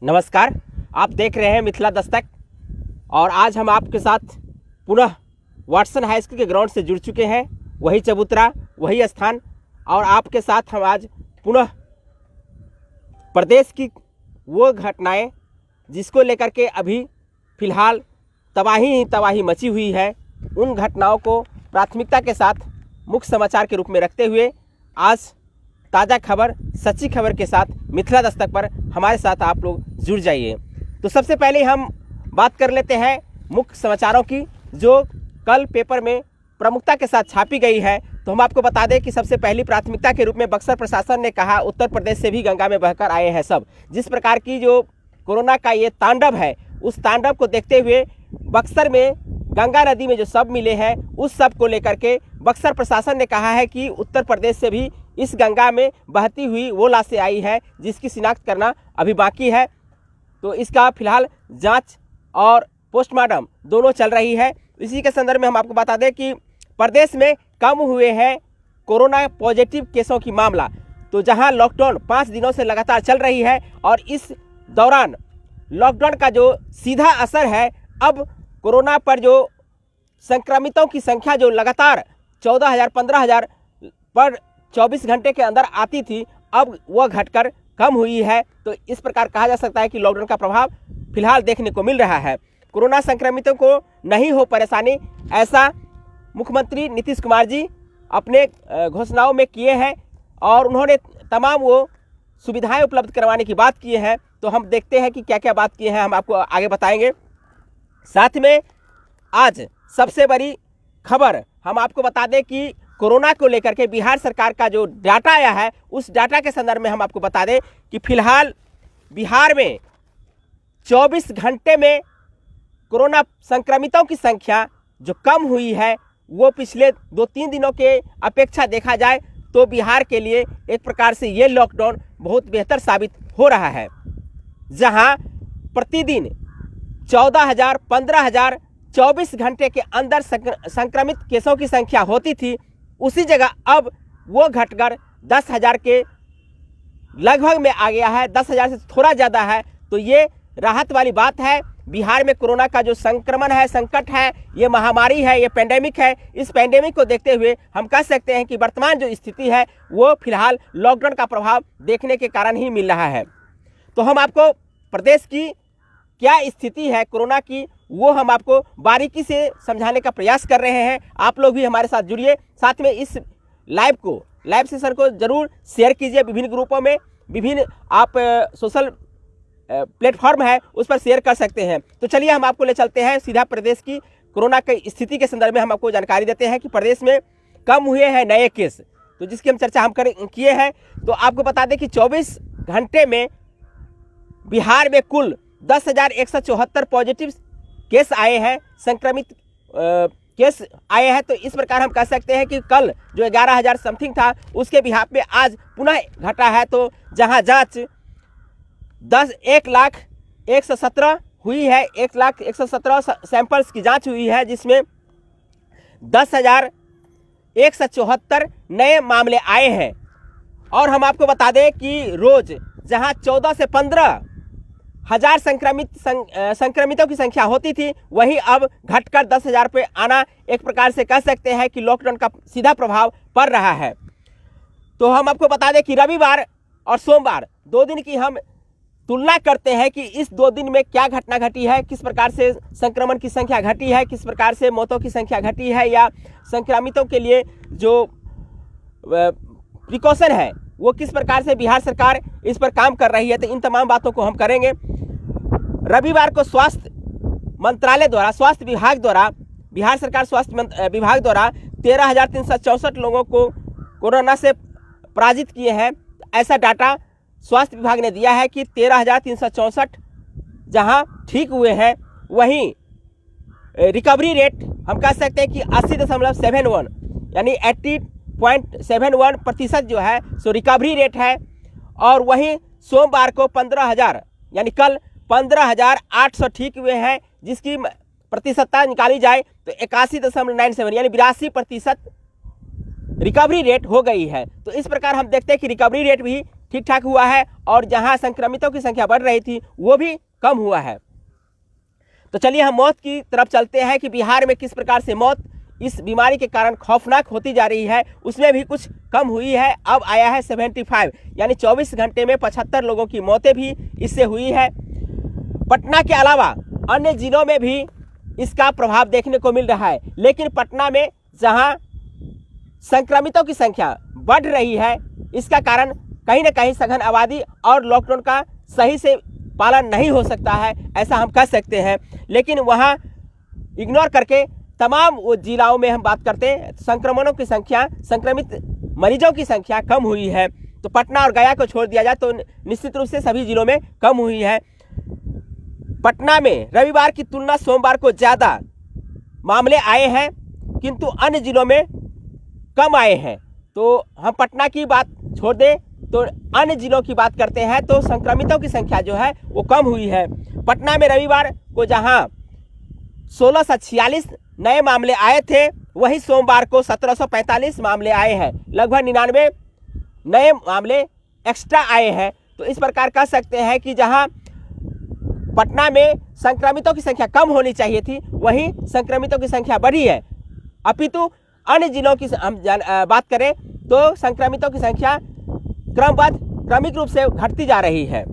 नमस्कार, आप देख रहे हैं मिथिला दस्तक और आज हम आपके साथ पुनः वाटसन हाई स्कूल के ग्राउंड से जुड़ चुके हैं। वही चबूतरा, वही स्थान और आपके साथ हम आज पुनः प्रदेश की वो घटनाएं जिसको लेकर के अभी फ़िलहाल तबाही मची हुई है, उन घटनाओं को प्राथमिकता के साथ मुख्य समाचार के रूप में रखते हुए आज ताज़ा खबर, सच्ची खबर के साथ मिथिला दस्तक पर हमारे साथ आप लोग जुड़ जाइए। तो सबसे पहले हम बात कर लेते हैं मुख्य समाचारों की, जो कल पेपर में प्रमुखता के साथ छापी गई है। तो हम आपको बता दें कि सबसे पहली प्राथमिकता के रूप में बक्सर प्रशासन ने कहा, उत्तर प्रदेश से भी गंगा में बहकर आए हैं सब। जिस प्रकार की जो कोरोना का ये तांडव है, उस तांडव को देखते हुए बक्सर में गंगा नदी में जो सब मिले हैं, उस सब को लेकर के बक्सर प्रशासन ने कहा है कि उत्तर प्रदेश से भी इस गंगा में बहती हुई वो लाशें आई है जिसकी शिनाख्त करना अभी बाकी है। तो इसका फिलहाल जांच और पोस्टमार्टम दोनों चल रही है। इसी के संदर्भ में हम आपको बता दें कि प्रदेश में कम हुए हैं कोरोना पॉजिटिव केसों की मामला। तो जहां लॉकडाउन 5 दिनों से लगातार चल रही है और इस दौरान लॉकडाउन का जो सीधा असर है, अब कोरोना पर जो संक्रमितों की संख्या जो लगातार 14,000 15,000 पर 24 घंटे के अंदर आती थी, अब वह घटकर कम हुई है। तो इस प्रकार कहा जा सकता है कि लॉकडाउन का प्रभाव फिलहाल देखने को मिल रहा है। कोरोना संक्रमितों को नहीं हो परेशानी, ऐसा मुख्यमंत्री नीतीश कुमार जी अपने घोषणाओं में किए हैं और उन्होंने तमाम वो सुविधाएं उपलब्ध करवाने की बात की है। तो हम देखते हैं कि क्या क्या बात की है, हम आपको आगे बताएंगे। साथ में आज सबसे बड़ी खबर हम आपको बता दें कि कोरोना को लेकर के बिहार सरकार का जो डाटा आया है, उस डाटा के संदर्भ में हम आपको बता दें कि फिलहाल बिहार में 24 घंटे में कोरोना संक्रमितों की संख्या जो कम हुई है, वो पिछले 2-3 दिनों के अपेक्षा देखा जाए तो बिहार के लिए एक प्रकार से ये लॉकडाउन बहुत बेहतर साबित हो रहा है। जहां प्रतिदिन 14,000 15,000 24 घंटे के अंदर संक्रमित केसों की संख्या होती थी, उसी जगह अब वो घटकर 10,000 के लगभग में आ गया है, 10,000 से थोड़ा ज़्यादा है। तो ये राहत वाली बात है। बिहार में कोरोना का जो संक्रमण है, संकट है, ये महामारी है, ये पेंडेमिक है। इस पेंडेमिक को देखते हुए हम कह सकते हैं कि वर्तमान जो स्थिति है, वो फिलहाल लॉकडाउन का प्रभाव देखने के कारण ही मिल रहा है। तो हम आपको प्रदेश की क्या स्थिति है कोरोना की, वो हम आपको बारीकी से समझाने का प्रयास कर रहे हैं। आप लोग भी हमारे साथ जुड़िए। साथ में इस लाइव सेशन को जरूर शेयर कीजिए विभिन्न ग्रुपों में, विभिन्न आप सोशल प्लेटफॉर्म है उस पर शेयर कर सकते हैं। तो चलिए हम आपको ले चलते हैं सीधा प्रदेश की कोरोना की स्थिति के संदर्भ में। हम आपको जानकारी देते हैं कि प्रदेश में कम हुए हैं नए केस, तो जिसकी हम चर्चा हम किए हैं। तो आपको बता दें कि 24 घंटे में बिहार में कुल 10,174 पॉजिटिव केस आए हैं, संक्रमित केस आए हैं। तो इस प्रकार हम कह सकते हैं कि कल जो 11,000 समथिंग था, उसके बिहाफ में आज पुनः घटा है। तो जहां जांच 1,01,117 हुई है, 1,01,117 सैंपल्स की जांच हुई है, जिसमें 10,174 नए मामले आए हैं। और हम आपको बता दें कि रोज जहां 14 से 15,000 संक्रमितों की संख्या होती थी, वहीं अब घटकर 10,000 पे आना एक प्रकार से कह सकते हैं कि लॉकडाउन का सीधा प्रभाव पड़ रहा है। तो हम आपको बता दें कि रविवार और सोमवार 2 दिन की हम तुलना करते हैं कि इस 2 दिन में क्या घटना घटी है, किस प्रकार से संक्रमण की संख्या घटी है, किस प्रकार से मौतों की संख्या घटी है, या संक्रमितों के लिए जो प्रिकॉशन है वो किस प्रकार से बिहार सरकार इस पर काम कर रही है। तो इन तमाम बातों को हम करेंगे। रविवार को स्वास्थ्य मंत्रालय द्वारा, स्वास्थ्य विभाग द्वारा, बिहार सरकार स्वास्थ्य विभाग द्वारा 13,364 लोगों को कोरोना से पराजित किए हैं। ऐसा डाटा स्वास्थ्य विभाग ने दिया है कि 13,364 जहां ठीक हुए हैं, वहीं रिकवरी रेट हम कह सकते हैं कि 80.71 यानी 80.71% जो है सो रिकवरी रेट है। और वहीं सोमवार को 15,000 यानी कल 15,800 ठीक हुए हैं, जिसकी प्रतिशतता निकाली जाए तो 81.97 यानी 82% रिकवरी रेट हो गई है। तो इस प्रकार हम देखते हैं कि रिकवरी रेट भी ठीक ठाक हुआ है और जहां संक्रमितों की संख्या बढ़ रही थी वो भी कम हुआ है। तो चलिए हम मौत की तरफ चलते हैं कि बिहार में किस प्रकार से मौत इस बीमारी के कारण खौफनाक होती जा रही है, उसमें भी कुछ कम हुई है। अब आया है 75, यानी 24 घंटे में 75 लोगों की मौतें भी इससे हुई है। पटना के अलावा अन्य जिलों में भी इसका प्रभाव देखने को मिल रहा है, लेकिन पटना में जहां संक्रमितों की संख्या बढ़ रही है, इसका कारण कहीं ना कहीं सघन आबादी और लॉकडाउन का सही से पालन नहीं हो सकता है, ऐसा हम कह सकते हैं। लेकिन वहां इग्नोर करके तमाम वो जिलाओं में हम बात करते हैं, संक्रमणों की संख्या, संक्रमित मरीजों की संख्या कम हुई है। तो पटना और गया को छोड़ दिया जाए तो निश्चित रूप से सभी जिलों में कम हुई है। पटना में रविवार की तुलना सोमवार को ज़्यादा मामले आए हैं, किंतु अन्य जिलों में कम आए हैं। तो हम पटना की बात छोड़ दें तो अन्य जिलों की बात करते हैं तो संक्रमितों की संख्या जो है वो कम हुई है। पटना में रविवार को जहां 1646 नए मामले आए थे, वही सोमवार को 1745 मामले आए हैं। लगभग 99 नए मामले एक्स्ट्रा आए हैं। तो इस प्रकार कह सकते हैं कि जहां पटना में संक्रमितों की संख्या कम होनी चाहिए थी, वहीं संक्रमितों की संख्या बढ़ी है। अपितु अन्य जिलों की हम बात करें तो संक्रमितों की संख्या क्रमिक रूप से घटती जा रही है।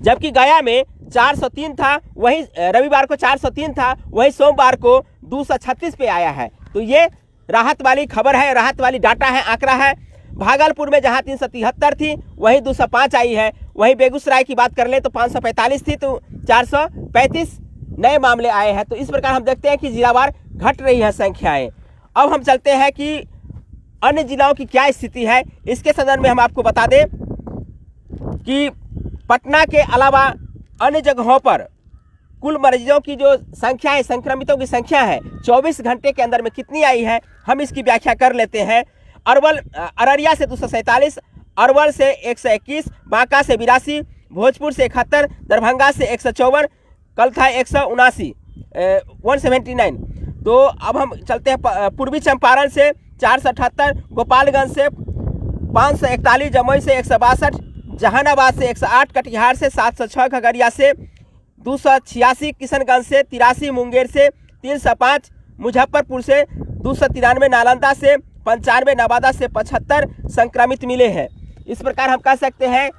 जबकि गया में 403 था, वही रविवार को 403 था, वही सोमवार को 236 पे आया है। तो ये राहत वाली खबर है, राहत वाली डाटा है, आंकड़ा है। भागलपुर में जहां 373 थी, वहीं 205 आई है। वहीं बेगूसराय की बात कर ले तो 545 थी, तो 435 नए मामले आए हैं। तो इस प्रकार हम देखते हैं कि जिलावार घट रही है संख्याएं। अब हम चलते हैं कि अन्य जिलाओं की क्या स्थिति है। इसके संदर्भ में हम आपको बता दें कि पटना के अलावा अन्य जगहों पर कुल मरीजों की जो संख्या है, संक्रमितों की संख्या है, 24 घंटे के अंदर में कितनी आई है, हम इसकी व्याख्या कर लेते हैं। अररिया से 247, अरवल से 121, बांका से 82, भोजपुर से 71, दरभंगा से 154, कल था 179, 179। तो अब हम चलते हैं पूर्वी चंपारण से 478, गोपालगंज से 541, जमुई से 162, जहानाबाद से 108, कटिहार से 706, खगड़िया से 286, किशनगंज से 83, मुंगेर से 305, मुजफ्फरपुर से 293, नालंदा से 95, नवादा से 75 संक्रमित मिले हैं। इस प्रकार हम कह सकते हैं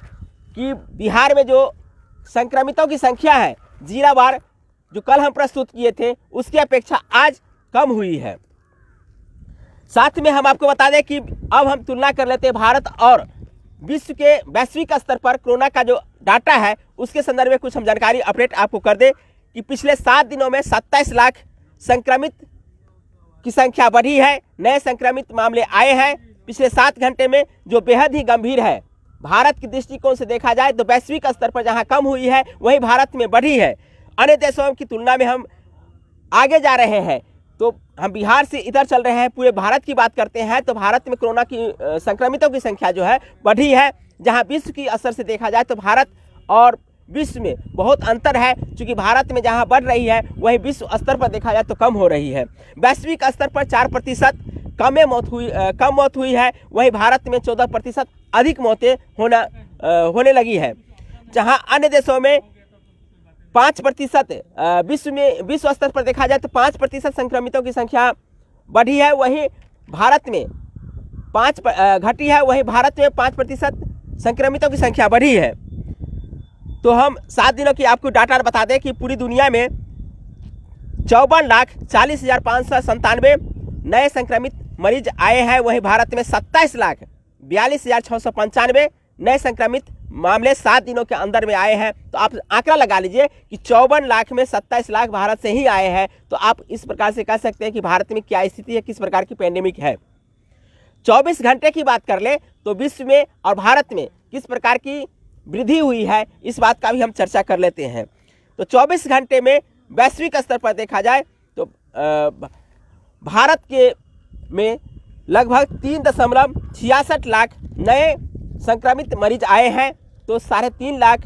कि बिहार में जो संक्रमितों की संख्या है जिलावार, जो कल हम प्रस्तुत किए थे, उसकी अपेक्षा आज कम हुई है। साथ में हम आपको बता दें कि अब हम तुलना कर लेते हैं भारत और विश्व के वैश्विक स्तर पर कोरोना का जो डाटा है, उसके संदर्भ में कुछ हम जानकारी अपडेट आपको कर दें कि पिछले 7 दिनों में 27 लाख संक्रमित की संख्या बढ़ी है। नए संक्रमित मामले आए हैं पिछले 7 घंटे में, जो बेहद ही गंभीर है। भारत के दृष्टिकोण से देखा जाए तो वैश्विक स्तर पर जहां कम हुई है, वहीं भारत में बढ़ी है। अन्य देशों की तुलना में हम आगे जा रहे हैं। तो हम बिहार से इधर चल रहे हैं, पूरे भारत की बात करते हैं तो भारत में कोरोना की संक्रमितों की संख्या जो है बढ़ी है। जहां विश्व की असर से देखा जाए तो भारत और विश्व में बहुत अंतर है, क्योंकि भारत में जहां बढ़ रही है, वही विश्व स्तर पर देखा जाए तो कम हो रही है। वैश्विक स्तर पर 4% कम मौत हुई है, वही भारत में 14% अधिक मौतें होने लगी है। जहां अन्य देशों में 5%, विश्व स्तर पर देखा जाए तो 5% संक्रमितों की संख्या बढ़ी है, वहीं भारत में 5 घटी है, वहीं भारत में 5% संक्रमितों की संख्या बढ़ी है। तो हम 7 दिनों की आपको डाटा बता दें कि पूरी दुनिया में 54,40,597 नए संक्रमित मरीज आए हैं, वहीं भारत में 27,42,695 नए संक्रमित मामले 7 दिनों के अंदर में आए हैं। तो आप आंकड़ा लगा लीजिए कि 54 लाख में 27 लाख भारत से ही आए हैं। तो आप इस प्रकार से कह सकते हैं कि भारत में क्या स्थिति है, किस प्रकार की पैंडेमिक है। 24 घंटे की बात कर ले तो विश्व में और भारत में किस प्रकार की वृद्धि हुई है, इस बात का भी हम चर्चा कर लेते हैं। तो 24 घंटे में वैश्विक स्तर पर देखा जाए तो भारत के में लगभग 3.66 लाख नए संक्रमित मरीज आए हैं। तो 3.5 लाख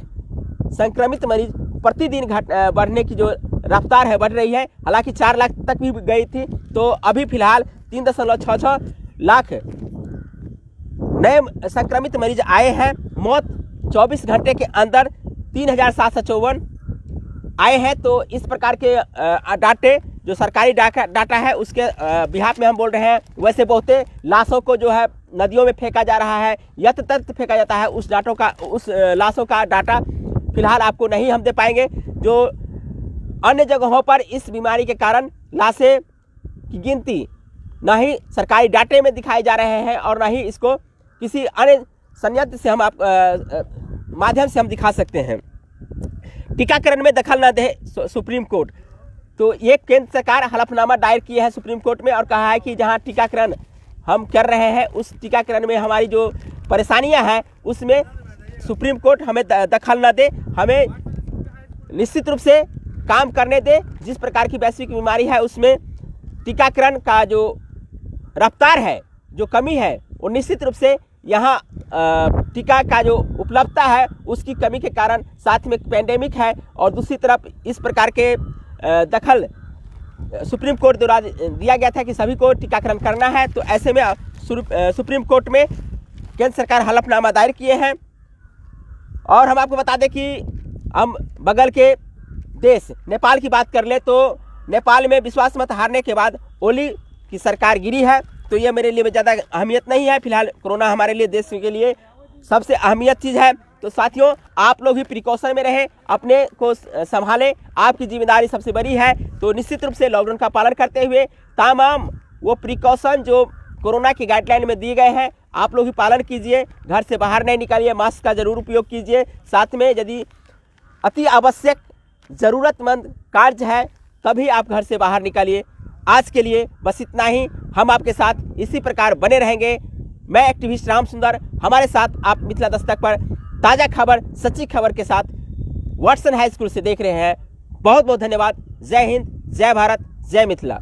संक्रमित मरीज प्रतिदिन बढ़ने की जो रफ्तार है बढ़ रही है। हालांकि 4 लाख तक भी गई थी, तो अभी फिलहाल 3.66 लाख नए संक्रमित मरीज आए हैं। मौत 24 घंटे के अंदर 3754 आए हैं। तो इस प्रकार के डाटे जो सरकारी डाटा है उसके बिहाफ में हम बोल रहे हैं। वैसे बहुते लाशों को जो है नदियों में फेंका जा रहा है, यत्र तत्र फेंका जाता है। उस लाशों का डाटा फिलहाल आपको नहीं हम दे पाएंगे। जो अन्य जगहों पर इस बीमारी के कारण लाशें की गिनती ना ही सरकारी डाटे में दिखाए जा रहे हैं और ना ही इसको किसी अन्य संयंत्र से हम माध्यम से हम दिखा सकते हैं। टीकाकरण में दखल न दे सुप्रीम कोर्ट। तो ये केंद्र सरकार हलफनामा दायर किया है सुप्रीम कोर्ट में और कहा है कि जहां टीकाकरण हम कर रहे हैं उस टीकाकरण में हमारी जो परेशानियां हैं उसमें सुप्रीम कोर्ट हमें दखल न दे, हमें निश्चित रूप से काम करने दे। जिस प्रकार की वैश्विक बीमारी है उसमें टीकाकरण का जो रफ्तार है, जो कमी है, वो निश्चित रूप से यहाँ टीका का जो उपलब्धता है उसकी कमी के कारण, साथ में पेंडेमिक है और दूसरी तरफ इस प्रकार के दखल सुप्रीम कोर्ट द्वारा दिया गया था कि सभी को टीकाकरण करना है। तो ऐसे में सुप्रीम कोर्ट में केंद्र सरकार हलफनामा दायर किए हैं। और हम आपको बता दें कि हम बगल के देश नेपाल की बात कर ले तो नेपाल में विश्वास मत हारने के बाद ओली की सरकार गिरी है। तो ये मेरे लिए ज़्यादा अहमियत नहीं है। फिलहाल कोरोना हमारे लिए, देश के लिए सबसे अहमियत चीज़ है। तो साथियों, आप लोग भी प्रिकॉशन में रहें, अपने को संभालें, आपकी जिम्मेदारी सबसे बड़ी है। तो निश्चित रूप से लॉकडाउन का पालन करते हुए तमाम वो प्रिकॉशन जो कोरोना की गाइडलाइन में दिए गए हैं आप लोग भी पालन कीजिए। घर से बाहर नहीं निकालिए, मास्क का ज़रूर उपयोग कीजिए। साथ में यदि अति आवश्यक ज़रूरतमंद कार्य है तभी आप घर से बाहर निकालिए। आज के लिए बस इतना ही। हम आपके साथ इसी प्रकार बने रहेंगे। मैं एक्टिविस्ट राम सुंदर, हमारे साथ आप मिथिला दस्तक पर ताज़ा खबर, सच्ची खबर के साथ वाटसन हाई स्कूल से देख रहे हैं। बहुत बहुत धन्यवाद। जय हिंद, जय भारत, जय मिथिला।